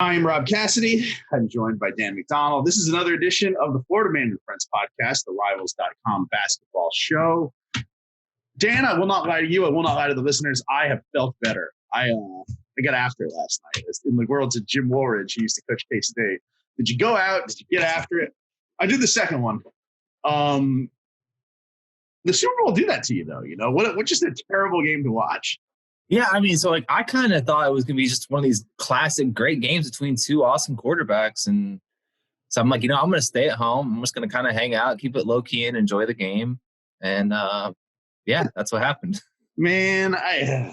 I'm Rob Cassidy. I'm joined by Dan McDonald. This is another edition of the Florida Man and Friends podcast, the Rivals.com basketball show. Dan, I will not lie to you. I will not lie to the listeners. I have felt better. I got after it last night. In the words of Jim Woolridge, who used to coach K-State. Did you go out? Did you get after it? I did the second one. The Super Bowl did that to you, though. You know what? Just a terrible game to watch. Yeah, I mean, so I kind of thought it was going to be just one of these classic great games between two awesome quarterbacks. And so I'm like, I'm going to stay at home. I'm just going to kind of hang out, keep it low key and enjoy the game. And yeah, that's what happened. Man, I'm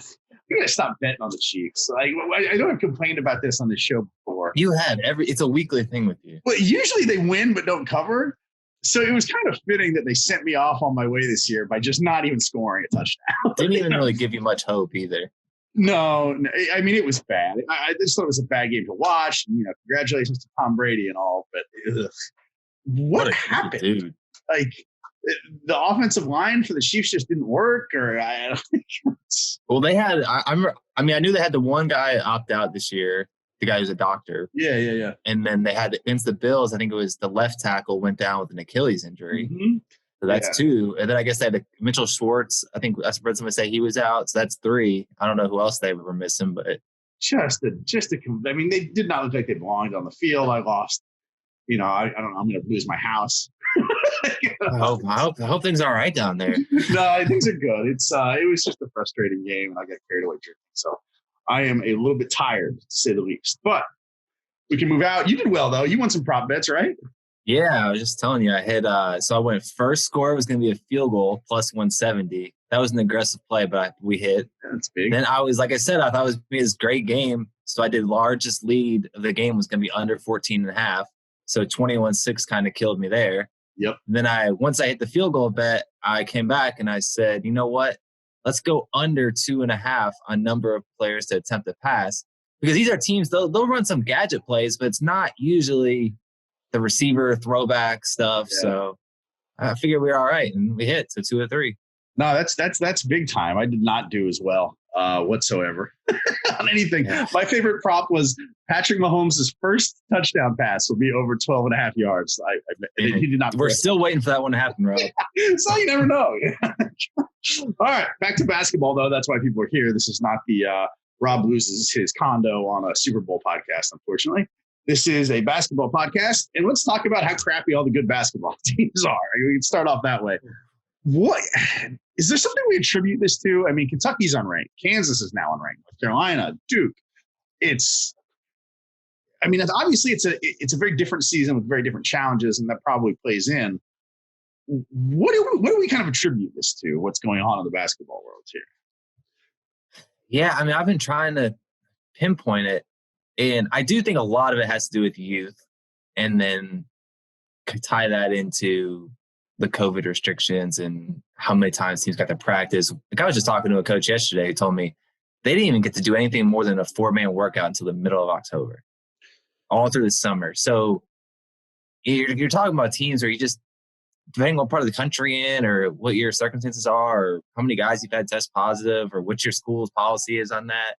going to stop betting on the Chiefs. Like, I know I've complained about this on the show before. You have it's a weekly thing with you. Well, usually they win but don't cover. So it was kind of fitting that they sent me off on my way this year by just not even scoring a touchdown. Didn't even really give you much hope either. No, I mean, it was bad. I just thought it was a bad game to watch. Congratulations to Tom Brady and all, but what happened? Dude. Like, the offensive line for the Chiefs just didn't work, or I don't think. Well, they had. I knew they had the one guy opt out this year. The guy who's a doctor. Yeah. And then they had against the Bills, I think it was the left tackle went down with an Achilles injury. Mm-hmm. So that's two. And then I guess they had Mitchell Schwartz. I think I heard somebody say he was out. So that's three. I don't know who else they were missing, but I mean, they did not look like they belonged on the field. I lost. I don't know. I'm going to lose my house. I hope things are all right down there. No, things are good. It was just a frustrating game, and I got carried away drinking. So I am a little bit tired, to say the least. But we can move out. You did well, though. You won some prop bets, right? Yeah, I was just telling you. I had so I went first score was going to be a field goal plus 170. That was an aggressive play, but we hit. That's big. Then I was, like I said, I thought it was going to be this great game. So I did largest lead of the game was going to be under 14.5. So 21-6 kind of killed me there. Yep. Then once I hit the field goal bet, I came back and I said, you know what? Let's go under 2.5 on number of players to attempt to pass. Because these are teams, they'll run some gadget plays, but it's not usually the receiver throwback stuff. Yeah. So I figured we were all right, and we hit. So 2 of 3. No, that's big time. I did not do as well whatsoever on anything. Yeah. My favorite prop was Patrick Mahomes' first touchdown pass will be over 12.5 yards. He did not. We're still waiting for that one to happen, Rob. So you never know. All right, back to basketball, though. That's why people are here. This is not the Rob loses his condo on a Super Bowl podcast, unfortunately. This is a basketball podcast, and let's talk about how crappy all the good basketball teams are. We can start off that way. What is there something we attribute this to? I mean, Kentucky's unranked. Kansas is now unranked. North Carolina, Duke. Obviously it's a very different season with very different challenges, and that probably plays in. What do we kind of attribute this to? What's going on in the basketball world here? Yeah, I mean, I've been trying to pinpoint it, and I do think a lot of it has to do with youth, and then tie that into the COVID restrictions and how many times teams got to practice. Like, I was just talking to a coach yesterday who told me they didn't even get to do anything more than a 4-man workout until the middle of October, all through the summer. So you're talking about teams where you just, depending on what part of the country in or what your circumstances are or how many guys you've had test positive or what your school's policy is on that.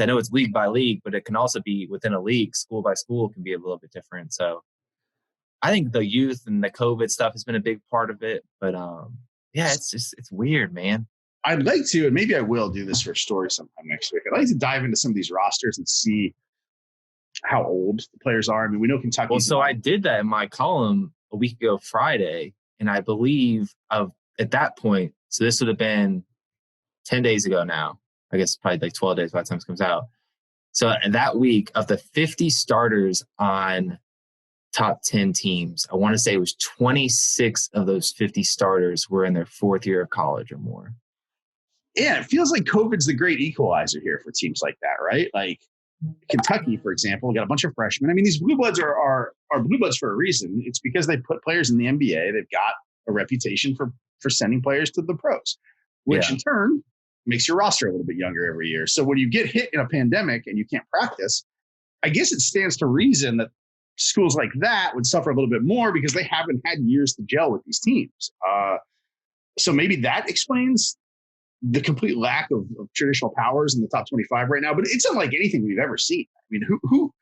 I know it's league by league, but it can also be within a league, school by school can be a little bit different. So I think the youth and the COVID stuff has been a big part of it. But yeah, it's weird, man. I'd like to, and maybe I will do this for a story sometime next week. I'd like to dive into some of these rosters and see how old the players are. I mean, we know Kentucky. Well, so I did that in my column a week ago Friday, and I believe at that point, so this would have been 10 days ago now. I guess probably like 12 days by the time this comes out. So that week, of the 50 starters on top 10 teams, I want to say it was 26 of those 50 starters were in their 4th year of college or more. Yeah, it feels like COVID's the great equalizer here for teams like that, right? Like Kentucky, for example, got a bunch of freshmen. I mean, these blue bloods are blue bloods for a reason. It's because they put players in the NBA. They've got a reputation for sending players to the pros, which in turn makes your roster a little bit younger every year. So when you get hit in a pandemic and you can't practice, I guess it stands to reason that schools like that would suffer a little bit more because they haven't had years to gel with these teams. So maybe that explains the complete lack of traditional powers in the top 25 right now, but it's unlike anything we've ever seen. I mean, who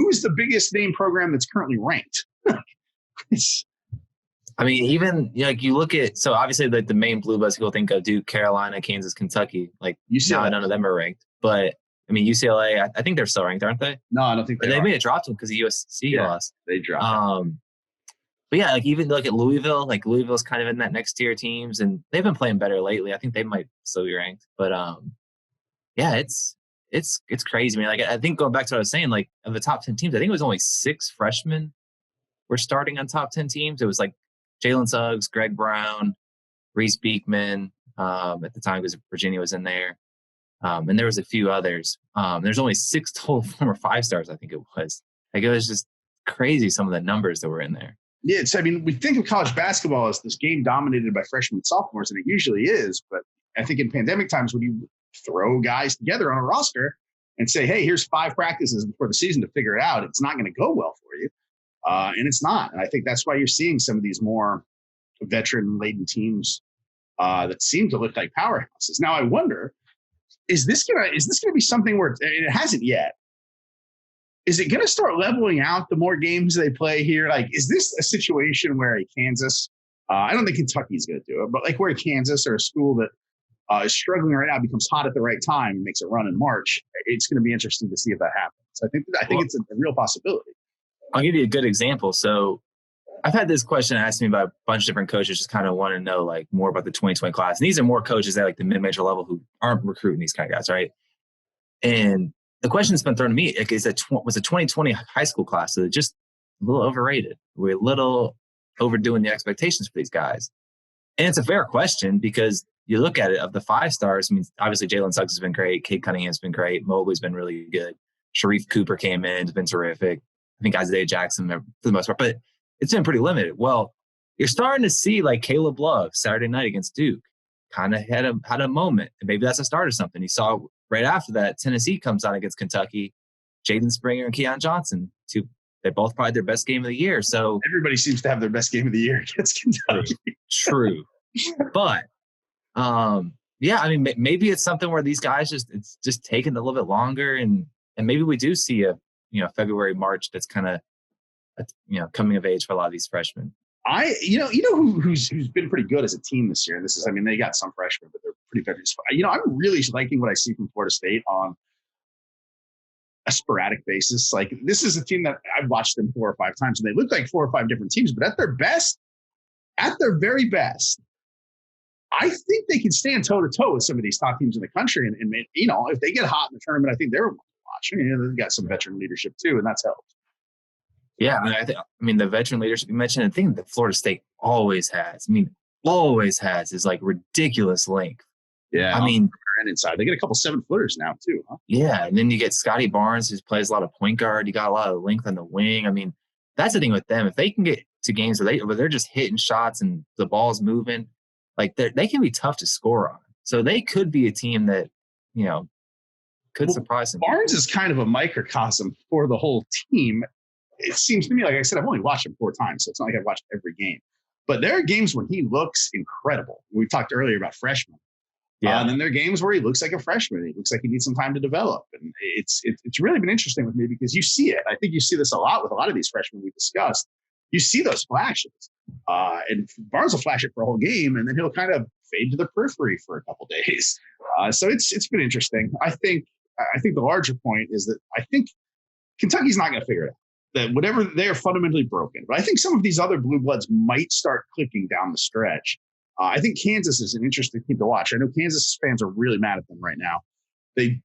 is the biggest name program that's currently ranked? I mean, even like you look at, so obviously like the main blue bloods people think of Duke, Carolina, Kansas, Kentucky. Like now none of them are ranked, but I mean UCLA, I think they're still ranked, aren't they? No, I don't think they may have dropped them because the USC lost. They dropped. But yeah, like even look at Louisville. Like Louisville's kind of in that next tier teams, and they've been playing better lately. I think they might still be ranked, but yeah, it's crazy. I mean, like I think going back to what I was saying, like of the top 10 teams, I think it was only 6 freshmen were starting on top 10 teams. It was like Jalen Suggs, Greg Brown, Reese Beekman at the time because Virginia was in there, and there was a few others. There's only 6 total former 5-stars. I think it was. Like it was just crazy some of the numbers that were in there. Yeah, I mean, we think of college basketball as this game dominated by freshmen and sophomores, and it usually is. But I think in pandemic times, when you throw guys together on a roster and say, hey, here's 5 practices before the season to figure it out, it's not going to go well for you. And it's not. And I think that's why you're seeing some of these more veteran-laden teams that seem to look like powerhouses. Now, I wonder, is this gonna be something where it hasn't yet? Is it going to start leveling out the more games they play here? Like, is this a situation where a Kansas, I don't think Kentucky's going to do it, but like where Kansas or a school that is struggling right now becomes hot at the right time and makes a run in March? It's going to be interesting to see if that happens. I think it's a real possibility. I'll give you a good example. So I've had this question asked me by a bunch of different coaches, just kind of want to know like more about the 2020 class. And these are more coaches at like the mid-major level who aren't recruiting these kind of guys, right? And the question that's been thrown to me is that was a 2020 high school class so just a little overrated? We're a little overdoing the expectations for these guys. And it's a fair question because you look at it, of the 5-stars, I mean, obviously Jalen Suggs has been great. Cade Cunningham's been great. Mobley's been really good. Sharif Cooper came in, has been terrific. I think Isaiah Jackson for the most part, but it's been pretty limited. Well, you're starting to see like Caleb Love Saturday night against Duke kind of had a moment. And maybe that's a start or something. You saw right after that, Tennessee comes out against Kentucky. Jaden Springer and Keon Johnson, they both probably their best game of the year. So everybody seems to have their best game of the year against Kentucky. True. But yeah, I mean, maybe it's something where these guys it's just taking a little bit longer, and maybe we do see a February, March that's kind of coming of age for a lot of these freshmen. Who's been pretty good as a team this year. They got some freshmen, but they're pretty veterans. I'm really liking what I see from Florida State on a sporadic basis. Like, this is a team that I've watched them 4 or 5 times, and they look like 4 or 5 different teams, but at their very best, I think they can stand toe to toe with some of these top teams in the country. And if they get hot in the tournament, I think they're watching. They've got some veteran leadership too, and that's helped. Yeah, the veteran leadership you mentioned, the thing that Florida State always has, is like ridiculous length. Yeah, and inside they get a couple 7-footers now too, huh? Yeah, and then you get Scotty Barnes, who plays a lot of point guard. You got a lot of length on the wing. I mean, that's the thing with them. If they can get to games where they're just hitting shots and the ball's moving, like they can be tough to score on. So they could be a team that could surprise them. Barnes is kind of a microcosm for the whole team. It seems to me, like I said, I've only watched him 4 times, so it's not like I've watched every game. But there are games when he looks incredible. We talked earlier about freshmen. Yeah. And then there are games where he looks like a freshman. He looks like he needs some time to develop. And it's really been interesting with me because you see it. I think you see this a lot with a lot of these freshmen we discussed. You see those flashes. And Barnes will flash it for a whole game, and then he'll kind of fade to the periphery for a couple days. So it's been interesting. I think the larger point is that I think Kentucky's not going to figure it out. That whatever, they're fundamentally broken. But I think some of these other blue bloods might start clicking down the stretch. I think Kansas is an interesting team to watch. I know Kansas fans are really mad at them right now. They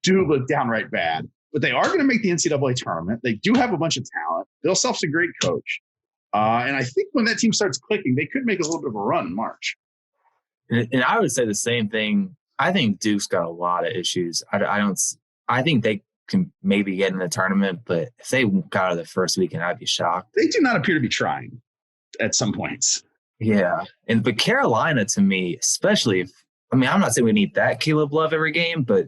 do look downright bad, but they are going to make the NCAA tournament. They do have a bunch of talent. Bill Self's a great coach. And I think when that team starts clicking, they could make a little bit of a run in March. And I would say the same thing. I think Duke's got a lot of issues. I think they can maybe get in the tournament, but if they got out of the first weekend, I'd be shocked. They do not appear to be trying at some points. Yeah. But Carolina, to me, especially I'm not saying we need that Caleb Love every game, but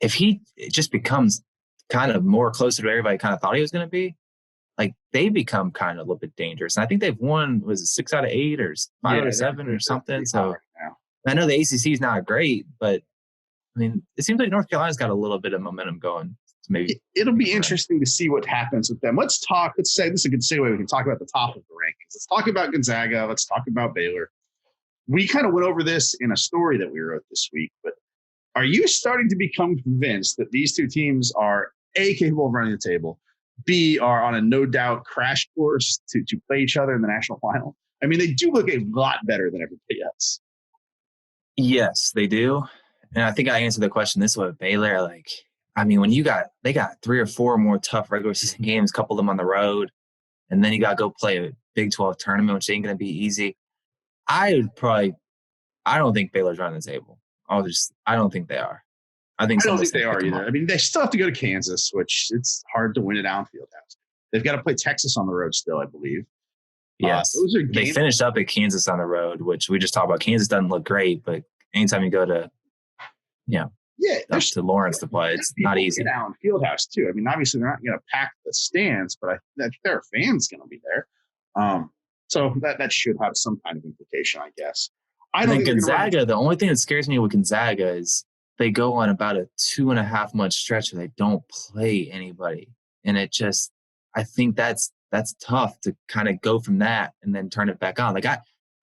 if he just becomes kind of more closer to everybody kind of thought he was going to be, like they become kind of a little bit dangerous. And I think they've won, was it 6 out of 8 or 5 out of 7 or something? So I know the ACC is not great, but I mean, it seems like North Carolina's got a little bit of momentum going. So maybe it'll be interesting to see what happens with them. Let's say this is a good segue. We can talk about the top of the rankings. Let's talk about Gonzaga. Let's talk about Baylor. We kind of went over this in a story that we wrote this week, but are you starting to become convinced that these two teams are A, capable of running the table, B, are on a no doubt crash course to play each other in the national final? I mean, they do look a lot better than everybody else. Yes, they do. And I think I answered the question this way with Baylor. Like, I mean, when they got 3 or 4 more tough regular season games, a couple of them on the road, and then you got to go play a Big 12 tournament, which ain't going to be easy. I don't think Baylor's running the table. I don't think they are. I don't think they are either. I mean, they still have to go to Kansas, which it's hard to win at Allen Fieldhouse. They've got to play Texas on the road still, I believe. Yes. They finished up at Kansas on the road, which we just talked about. Kansas doesn't look great, but anytime you go to, up to Lawrence to play, it's not easy. At Allen Fieldhouse too. I mean, obviously they're not going to pack the stands, but there are fans going to be there. So that should have some kind of implication, I guess. I think Gonzaga, the only thing that scares me with Gonzaga is they go on about a 2.5 month stretch where they don't play anybody. And I think that's tough to kind of go from that and then turn it back on. Like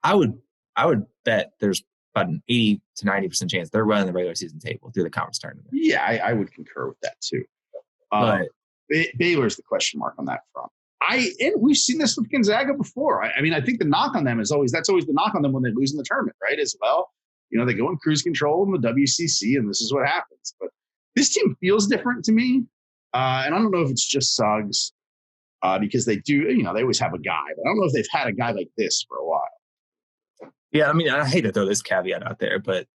I would bet there's about an 80 to 90% chance they're running the regular season table through the conference tournament. Yeah, I would concur with that too. But Baylor's the question mark on that front. And we've seen this with Gonzaga before. I mean, I think the knock on them is that's always the knock on them when they lose in the tournament, right? As well, they go in cruise control in the WCC, and this is what happens. But this team feels different to me, and I don't know if it's just Suggs because they do, they always have a guy, but I don't know if they've had a guy like this for a while. Yeah, I mean, I hate to throw this caveat out there, but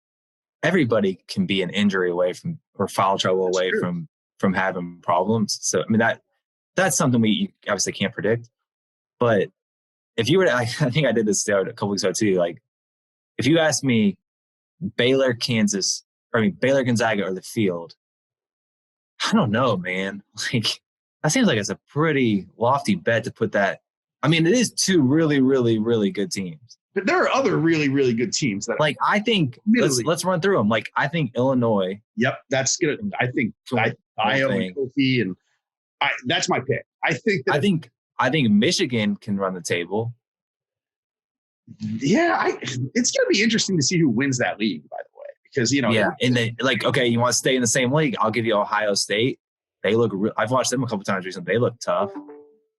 everybody can be an injury away from or foul trouble away from having problems. So I mean that's something we obviously can't predict. But if you were to, I think I did this a couple weeks ago too. Like, if you ask me Baylor, Gonzaga or the field, I don't know, man. Like, that seems like it's a pretty lofty bet to put that. I mean, it is 2 really, really, really good teams. But there are other really, really good teams that I think let's run through them. Like, I think Illinois. Yep, that's good. I think Iowa and Kofi and that's my pick. I think Michigan can run the table. Yeah, it's going to be interesting to see who wins that league, by the way, because and they okay, you want to stay in the same league? I'll give you Ohio State. They look. I've watched them a couple times recently. They look tough.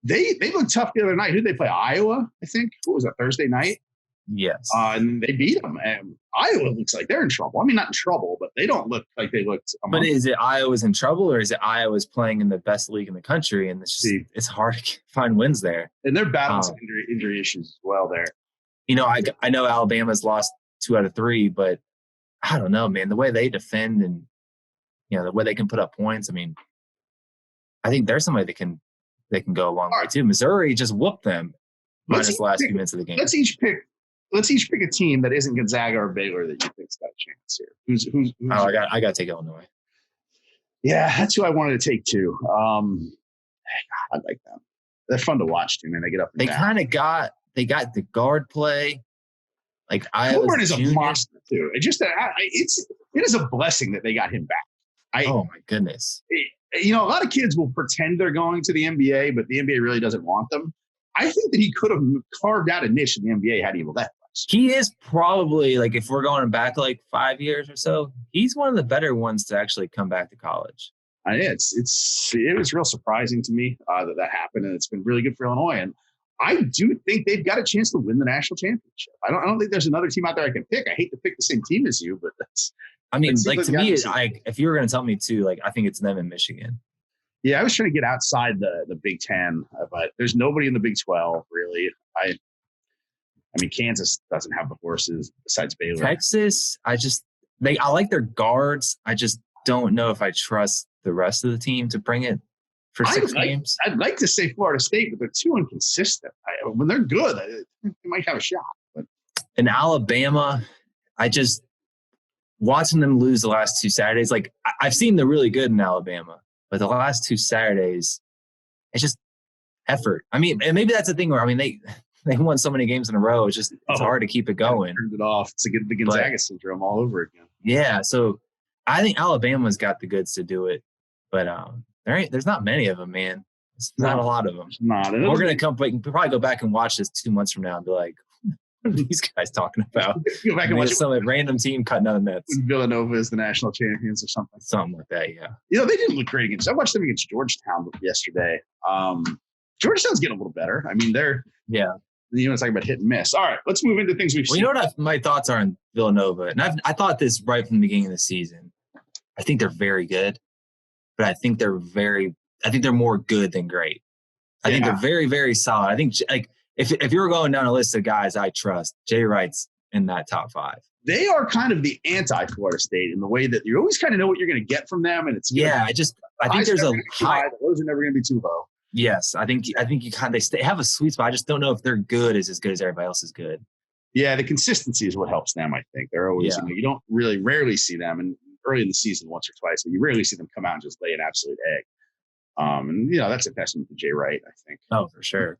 They looked tough the other night. Who did they play? Iowa, I think. What was that, Thursday night? Yes. And they beat them. And Iowa looks like they're in trouble. I mean, not in trouble, but they don't look like they looked. But is it Iowa's in trouble, or is it Iowa's playing in the best league in the country? And it's hard to find wins there. And they're battling some injury issues as well there. I know Alabama's lost 2 out of 3, but I don't know, man. The way they defend and the way they can put up points. I mean, I think there's somebody that can go a long way too. Missouri just whooped them minus the last few minutes of the game. Let's each pick a team that isn't Gonzaga or Baylor that you think's got a chance here. Who's I got to take Illinois. Yeah, that's who I wanted to take too. I like them. They're fun to watch too, man. They get up. They kind of got the guard play. Like Coburn is a monster too. It is a blessing that they got him back. Oh my goodness. A lot of kids will pretend they're going to the NBA, but the NBA really doesn't want them. I think that he could have carved out a niche in the NBA had he left us. He is probably, like, if we're going back like 5 years or so, he's one of the better ones to actually come back to college. It was real surprising to me that happened, and it's been really good for Illinois. And I do think they've got a chance to win the national championship. I don't think there's another team out there I can pick. I hate to pick the same team as you, but that's. I mean, like, to me, if you were going to tell me too, like, I think it's them in Michigan. Yeah, I was trying to get outside the Big Ten, but there's nobody in the Big 12 really. I mean, Kansas doesn't have the horses besides Baylor. Texas, I like their guards. I just don't know if I trust the rest of the team to bring it for 6 games. I'd like to say Florida State, but they're too inconsistent. When they're good, they might have a shot. But in Alabama, watching them lose the last 2 Saturdays, like, I've seen the really good in Alabama, but the last 2 Saturdays, it's just effort. I mean, and maybe that's the thing where, I mean, they won so many games in a row. It's hard to keep it going. Turned it off. It's like the Gonzaga syndrome all over again. Yeah, so I think Alabama's got the goods to do it, but there's not many of them, man. It's not a lot of them. We're gonna probably go back and watch this 2 months from now and be like, what are these guys talking about? Go back and watch some random team cutting out of nets. Villanova is the national champions or something. Something like that, yeah. They didn't look great against. I watched them against Georgetown yesterday. Georgetown's getting a little better. I mean, it's talking about hit and miss. All right, let's move into things we've seen. You know what my thoughts are on Villanova, and I thought this right from the beginning of the season. I think they're very good, but I think they're more good than great. I think they're very, very solid. I think if you were going down a list of guys I trust, Jay Wright's in that top 5. They are kind of the anti-Florida State in the way that you always kind of know what you're going to get from them, and it's I think there's a high. Those are never going to be too low. Yes, I think you they have a sweet spot. I just don't know if their good is as good as everybody else is good. Yeah, the consistency is what helps them. I think they're always you don't rarely see them, and early in the season once or twice, but you rarely see them come out and just lay an absolute egg. And that's a testament to Jay Wright, I think. Oh, for sure.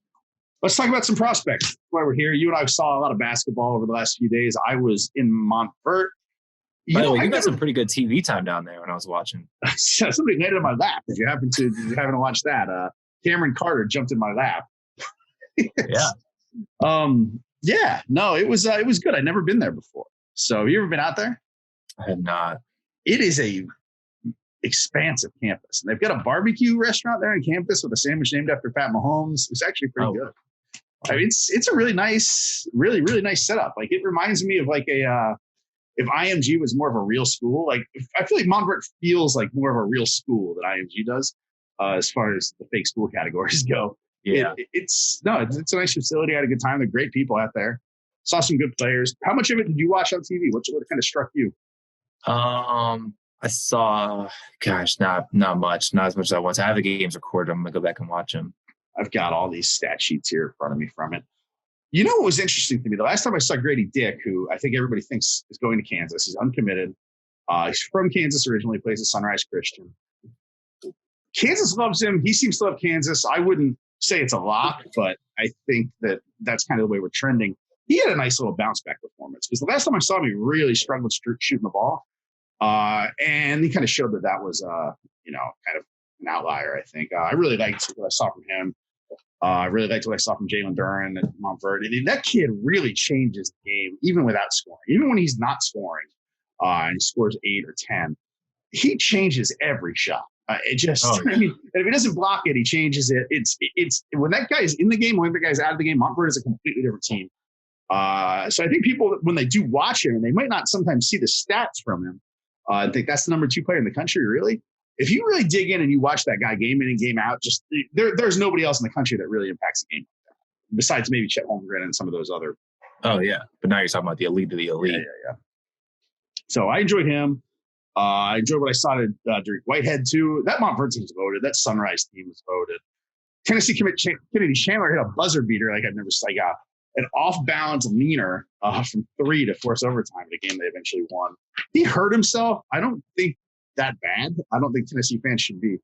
Let's talk about some prospects. That's why we're here. You and I saw a lot of basketball over the last few days. I was in Montvert. By the way, you got some pretty good TV time down there when I was watching. Somebody landed on my lap. Did you happen to watch that? Cameron Carter jumped in my lap. Yeah. No, it was good. I'd never been there before. So have you ever been out there? I have not. It is a expansive campus. And they've got a barbecue restaurant there on campus with a sandwich named after Pat Mahomes. It's actually pretty good. I mean, it's a really nice, really, really nice setup. Like, it reminds me of like if IMG was more of a real school. Like, I feel like Montvert feels like more of a real school than IMG does. As far as the fake school categories go. Yeah. It's a nice facility. I had a good time. They're great people out there. Saw some good players. How much of it did you watch on TV? What kind of struck you? I saw, not much. Not as much as I want to. I have the games recorded. I'm going to go back and watch them. I've got all these stat sheets here in front of me from it. You know what was interesting to me? The last time I saw Grady Dick, who I think everybody thinks is going to Kansas. He's uncommitted. He's from Kansas originally, plays at Sunrise Christian. Kansas loves him. He seems to love Kansas. I wouldn't say it's a lock, but I think that's kind of the way we're trending. He had a nice little bounce back performance because the last time I saw him, he really struggled shooting the ball. And he kind of showed that was, kind of an outlier, I think. I really liked what I saw from him. I really liked what I saw from Jalen Duran at Montvert. That kid really changes the game, even without scoring. Even when he's not scoring and he scores 8 or 10, he changes every shot. I mean, if he doesn't block it, he changes it. It's when that guy is in the game, when the guy's out of the game, Montvert is a completely different team. So I think people, when they do watch him, and they might not sometimes see the stats from him, I think that's the number 2 player in the country, really. If you really dig in and you watch that guy game in and game out, just there's nobody else in the country that really impacts the game like that, besides maybe Chet Holmgren and some of those other. Oh, yeah. But now you're talking about the elite of the elite. Yeah. So I enjoyed him. I enjoyed what I saw to Derek Whitehead, too. That Montvert team was voted. That Sunrise team was voted. Tennessee Kennedy Chandler hit a buzzer beater like I've never seen. Like an off-balance leaner from 3 to force overtime in a game they eventually won. He hurt himself. I don't think that bad. I don't think Tennessee fans should be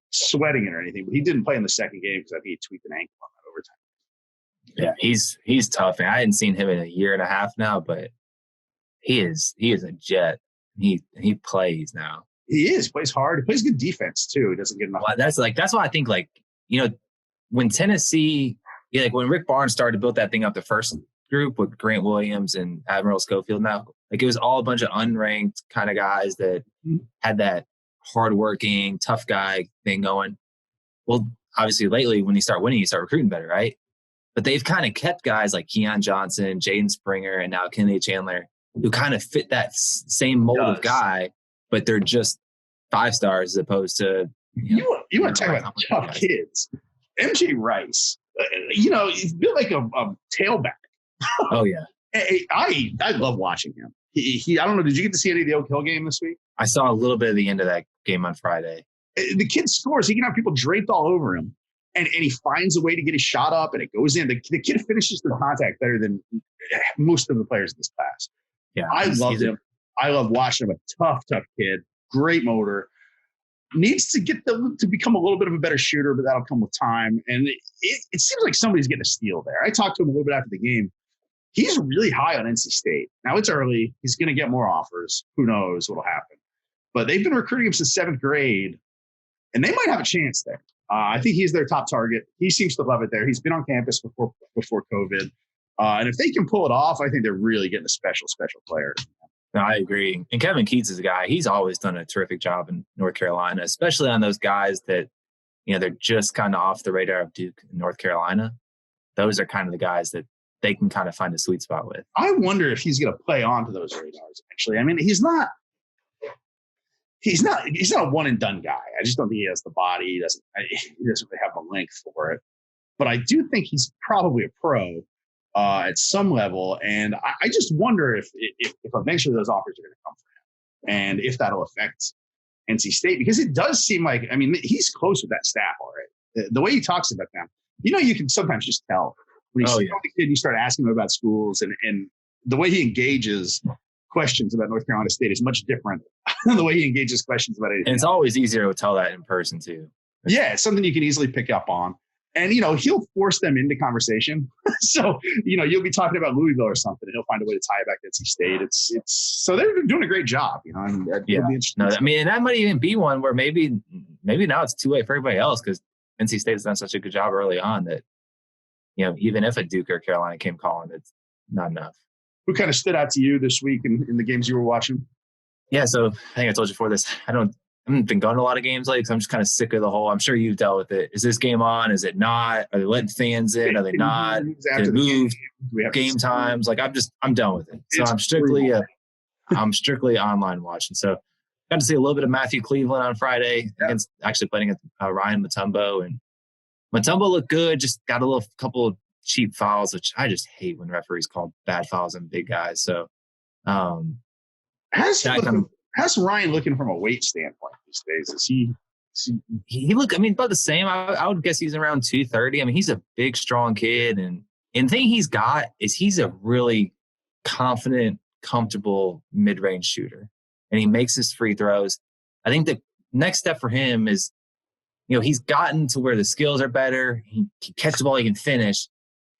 sweating it or anything, but he didn't play in the second game because I think he tweaked an ankle on that overtime. Yeah, he's tough. And I hadn't seen him in a year and a half now, but he is a jet. He plays now. He plays hard. He plays good defense too. He doesn't get enough. Well, that's why I think when Tennessee, when Rick Barnes started to build that thing up, the first group with Grant Williams and Admiral Schofield now, it was all a bunch of unranked kind of guys that had that hardworking, tough guy thing going. Well, obviously lately when you start winning, you start recruiting better, right? But they've kind of kept guys like Keon Johnson, Jaden Springer, and now Kennedy Chandler, who kind of fit that same mold of guy, but they're just 5 stars as opposed to you want to talk about tough kids. MJ Rice, he's built like a tailback. Oh yeah, I love watching him. He I don't know. Did you get to see any of the Oak Hill game this week? I saw a little bit of the end of that game on Friday. The kid scores. He can have people draped all over him, and he finds a way to get his shot up, and it goes in. The kid finishes through contact better than most of the players in this class. Yeah, I love him. I love watching him. A tough kid, great motor. needs to get them to become a little bit of a better shooter, but that'll come with time. And it seems like somebody's getting a steal there. I talked to him a little bit after the game. He's really high on NC State. Now it's early. He's going to get more offers. Who knows what'll happen? But they've been recruiting him since 7th grade, and they might have a chance there. I think he's their top target. He seems to love it there. He's been on campus before COVID. And if they can pull it off, I think they're really getting a special player. No, I agree. And Kevin Keats is a guy, he's always done a terrific job in North Carolina, especially on those guys that, they're just kind of off the radar of Duke and North Carolina. Those are kind of the guys that they can kind of find a sweet spot with. I wonder if he's going to play onto those radars, actually. I mean, he's not a one and done guy. I just don't think he has the body. He doesn't really have the length for it. But I do think he's probably a pro at some level. And I just wonder if eventually those offers are going to come for him and if that'll affect NC State, because it does seem like, I mean, he's close with that staff already. The way he talks about them, you can sometimes just tell when he's the kid, you start asking him about schools, and the way he engages questions about North Carolina State is much different than the way he engages questions about anything. And it's always easier to tell that in person too. Yeah, it's something you can easily pick up on. And, he'll force them into conversation. So, you'll be talking about Louisville or something, and he'll find a way to tie it back to NC State. It's so they're doing a great job, And yeah. No, I mean, and that might even be one where maybe now it's too late for everybody else, because NC State has done such a good job early on that, even if a Duke or Carolina came calling, it's not enough. Who kind of stood out to you this week in the games you were watching? Yeah, so I think I told you before this, I haven't been going to a lot of games lately because I'm just kind of sick of the whole. I'm sure you've dealt with it. Is this game on? Is it not? Are they letting fans in? Are they not? Did it move? Game times? Like I'm done with it. So I'm strictly online watching. So got to see a little bit of Matthew Cleveland on Friday against actually playing against Ryan Mutombo, and Mutombo looked good. Just got a couple of cheap fouls, which I just hate when referees call bad fouls on big guys. So how's Ryan looking from a weight standpoint these days? Is he look, I mean, about the same. I would guess he's around 230. I mean, he's a big, strong kid. And the thing he's got is he's a really confident, comfortable mid-range shooter. And he makes his free throws. I think the next step for him is, he's gotten to where the skills are better. He can catch the ball, he can finish.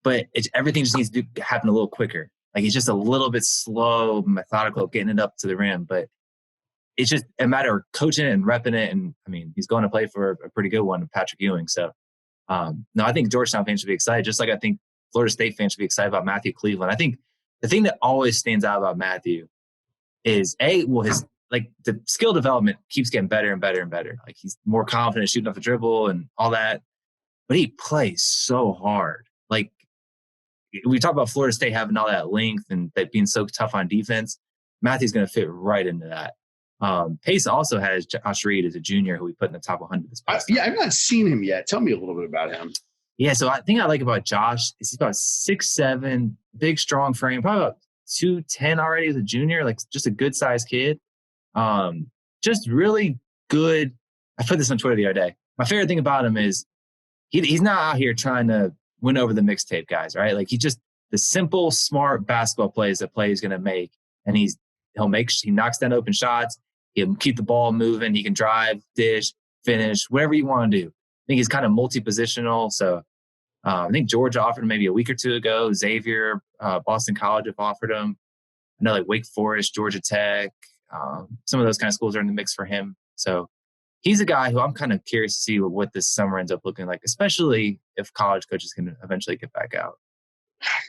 But everything just needs to happen a little quicker. Like, he's just a little bit slow, methodical, getting it up to the rim. But it's just a matter of coaching it and repping it. And, I mean, he's going to play for a pretty good one, Patrick Ewing. So, no, I think Georgetown fans should be excited, just like I think Florida State fans should be excited about Matthew Cleveland. I think the thing that always stands out about Matthew is, his the skill development keeps getting better and better and better. Like, he's more confident shooting off the dribble and all that. But he plays so hard. Like, we talk about Florida State having all that length and that being so tough on defense. Matthew's going to fit right into that. Pace also has Josh Reed as a junior who we put in the top 100 this past time. I've not seen him yet. Tell me a little bit about him. Yeah, so I think I like about Josh is he's about 6'7", big, strong frame, probably about 210 already as a junior, like just a good-sized kid. Just really good. I put this on Twitter the other day. My favorite thing about him is he's not out here trying to win over the mixtape guys, right? Like, he just the simple, smart basketball plays that Play is going to make, and he knocks down open shots. He'll keep the ball moving. He can drive, dish, finish, whatever you want to do. I think he's kind of multi-positional. So I think Georgia offered him maybe a week or two ago. Xavier, Boston College have offered him. I know, like Wake Forest, Georgia Tech, some of those kind of schools are in the mix for him. So he's a guy who I'm kind of curious to see what this summer ends up looking like, especially if college coaches can eventually get back out.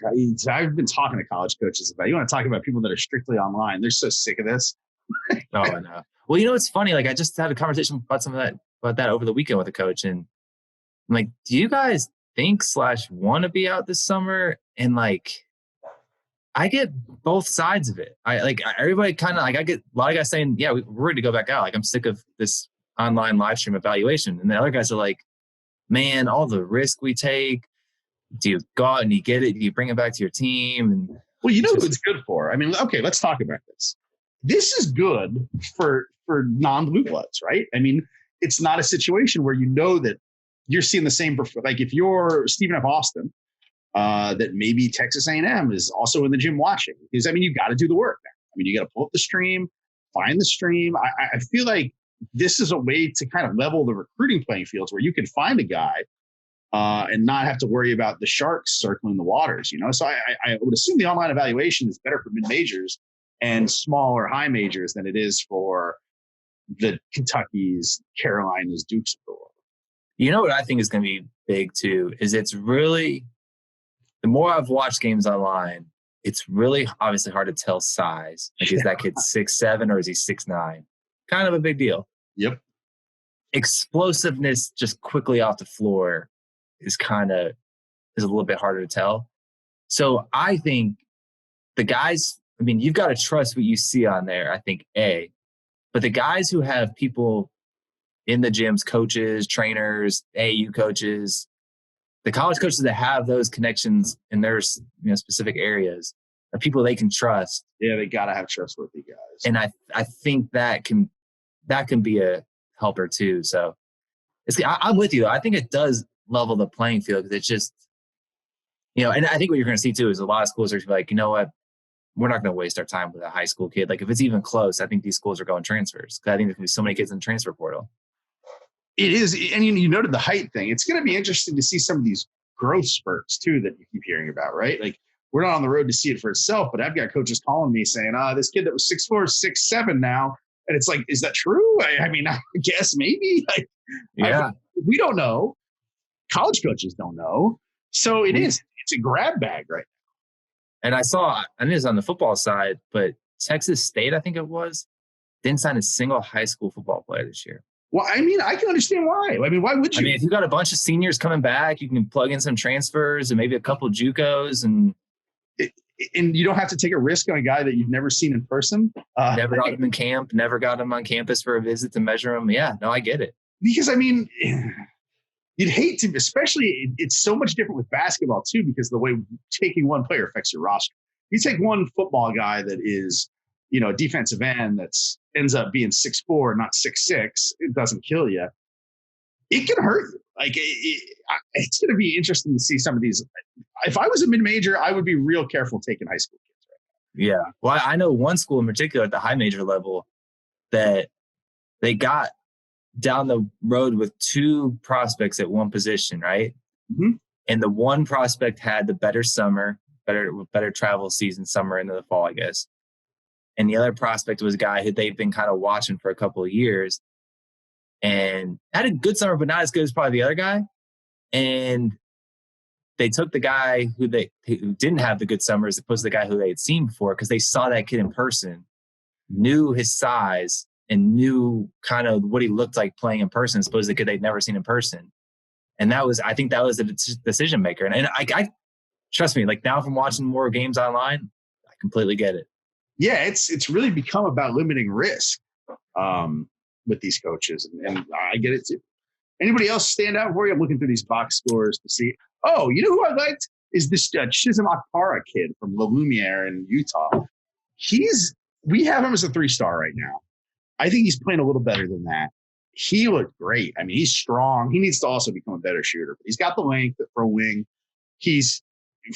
I've been talking to college coaches about, you want to talk about people that are strictly online. They're so sick of this. Oh, I know. Well, it's funny. Like, I just had a conversation about that over the weekend with a coach, and I'm like, do you guys think / want to be out this summer? And like, I get both sides of it. Everybody kind of like, I get a lot of guys saying, yeah, we're ready to go back out. Like, I'm sick of this online live stream evaluation. And the other guys are like, man, all the risk we take. Do you go out and you get it? Do you bring it back to your team? And well, who it's good for. I mean, okay, let's talk about this. This is good for non-blue bloods, right? I mean, it's not a situation where that you're seeing the same. Like, if you're Stephen F. Austin, that maybe Texas A&M is also in the gym watching, because I mean, you got to do the work now. I mean, you got to pull up the stream, find the stream. I feel like this is a way to kind of level the recruiting playing fields where you can find a guy and not have to worry about the sharks circling the waters, So I would assume the online evaluation is better for mid-majors and small or high majors than it is for the Kentuckys, Carolinas, Dukes of the world. You know what I think is going to be big too is it's really, the more I've watched games online, it's really obviously hard to tell size. Like, is that kid 6'7" or is he 6'9"? Kind of a big deal. Yep. Explosiveness just quickly off the floor is a little bit harder to tell. So I think the guys, you've got to trust what you see on there, I think, but the guys who have people in the gyms, coaches, trainers, AU coaches, the college coaches that have those connections in their specific areas are people they can trust. Yeah, they got to have trustworthy guys. And I think that can be a helper too. So I'm with you. I think it does level the playing field because it's just, and I think what you're going to see too is a lot of schools are like, you know what, we're not going to waste our time with a high school kid. Like if it's even close, I think these schools are going transfers because I think there's going to be so many kids in the transfer portal. It is. And you noted the height thing. It's going to be interesting to see some of these growth spurts too that you keep hearing about, right? Like we're not on the road to see it for itself, but I've got coaches calling me saying, this kid that was 6'4", 6'7" now. And it's like, is that true? I guess maybe. We don't know. College coaches don't know. So it's a grab bag right now. And I saw, and it is on the football side, but Texas State, I think it was, didn't sign a single high school football player this year. Well, I can understand why. Why would you? If you got a bunch of seniors coming back, you can plug in some transfers and maybe a couple of JUCOs, and you don't have to take a risk on a guy that you've never seen in person. Never got him in camp, never got him on campus for a visit to measure him. Yeah, no, I get it. Because you'd hate to, especially it's so much different with basketball too, because the way taking one player affects your roster. You take one football guy that is, a defensive end ends up being 6'4", not 6'6", it doesn't kill you. It can hurt you. It's going to be interesting to see some of these. If I was a mid-major, I would be real careful taking high school kids right now. Yeah. Well, I know one school in particular at the high major level that they got down the road with two prospects at one position, right? Mm-hmm. And the one prospect had the better summer, better travel season, summer into the fall, I guess. And the other prospect was a guy who they've been kind of watching for a couple of years and had a good summer, but not as good as probably the other guy. And they took the guy who didn't have the good summer as opposed to the guy who they had seen before because they saw that kid in person, knew his size, and knew kind of what he looked like playing in person as opposed to the kid they'd never seen in person. And I think that was the decision maker. And I trust me, like now from watching more games online, I completely get it. Yeah, it's really become about limiting risk with these coaches, and I get it too. Anybody else stand out for you? I'm looking through these box scores to see. Oh, you know who I liked is this Chisholm Akpara kid from La Lumiere in Utah. We have him as a 3-star right now. I think he's playing a little better than that. He looked great. He's strong. He needs to also become a better shooter. But he's got the length for a wing. He's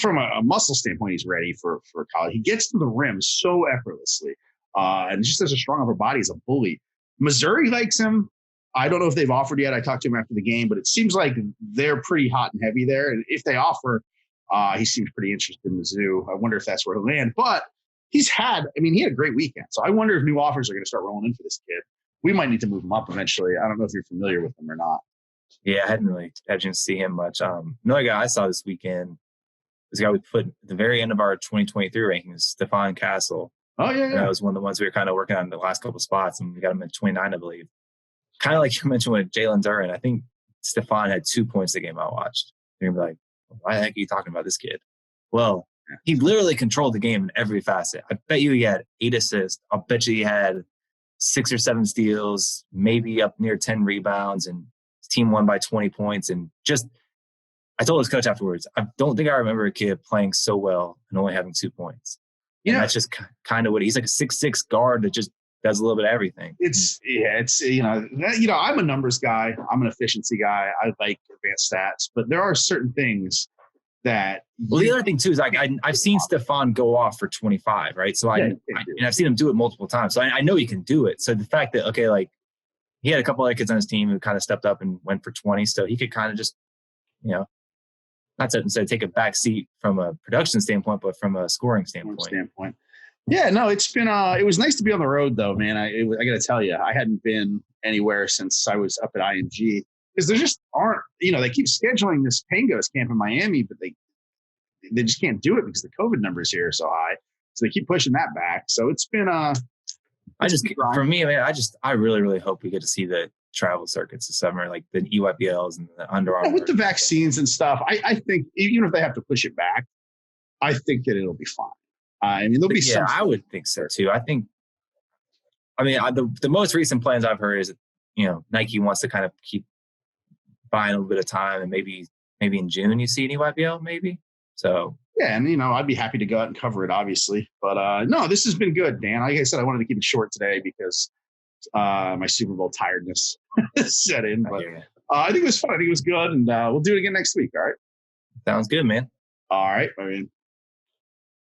from a muscle standpoint, he's ready for college. He gets to the rim so effortlessly, and just has a strong upper body. He's a bully. Missouri likes him. I don't know if they've offered yet. I talked to him after the game, but it seems like they're pretty hot and heavy there. And if they offer, he seems pretty interested in Mizzou. I wonder if that's where he'll land. But he had a great weekend. So I wonder if new offers are going to start rolling in for this kid. We might need to move him up eventually. I don't know if you're familiar with him or not. Yeah, I hadn't really had a chance to see him much. Another guy I saw this weekend was a guy we put at the very end of our 2023 rankings, Stefan Castle. Oh, yeah. That was one of the ones we were kind of working on the last couple of spots, and we got him at 29, I believe. Kind of like you mentioned with Jalen Duren, I think Stefan had 2 points the game I watched. You're going to be like, why the heck are you talking about this kid? Well, he literally controlled the game in every facet. I bet you he had 8 assists. I'll bet you he had 6 or 7 steals, maybe up near 10 rebounds, and his team won by 20 points. And I told his coach afterwards, I don't think I remember a kid playing so well and only having 2 points. And that's just kind of what he's like, a 6'6" guard that just does a little bit of everything. I'm a numbers guy. I'm an efficiency guy. I like advanced stats, but there are certain things that. Well, the other thing too is I've seen Stefan go off for 25, right? So and I've seen him do it multiple times. So I know he can do it. So the fact that, he he had a couple of kids on his team who kind of stepped up and went for 20. So he could kind of just, not to take a back seat from a production standpoint, but from a scoring standpoint. Yeah, no, it's been, it was nice to be on the road though, man. I got to tell you, I hadn't been anywhere since I was up at IMG because there just aren't, they keep scheduling this Pangos camp in Miami, but they just can't do it because the COVID numbers here are so high. So they keep pushing that back. So it's been, for me, man, I really, really hope we get to see the travel circuits this summer, like the EYBLs and the Under Armour. With the vaccines and stuff, I think even if they have to push it back, I think that it'll be fine. There'll be some. I would think so too. The most recent plans I've heard is, Nike wants to kind of keep buying a little bit of time, and maybe in June you see an EYBL, maybe. So yeah, and I'd be happy to go out and cover it, obviously. But no, this has been good, Dan. Like I said, I wanted to keep it short today because my Super Bowl tiredness set in. But I think it was fun. I think it was good, and we'll do it again next week. All right. Sounds good, man. All right.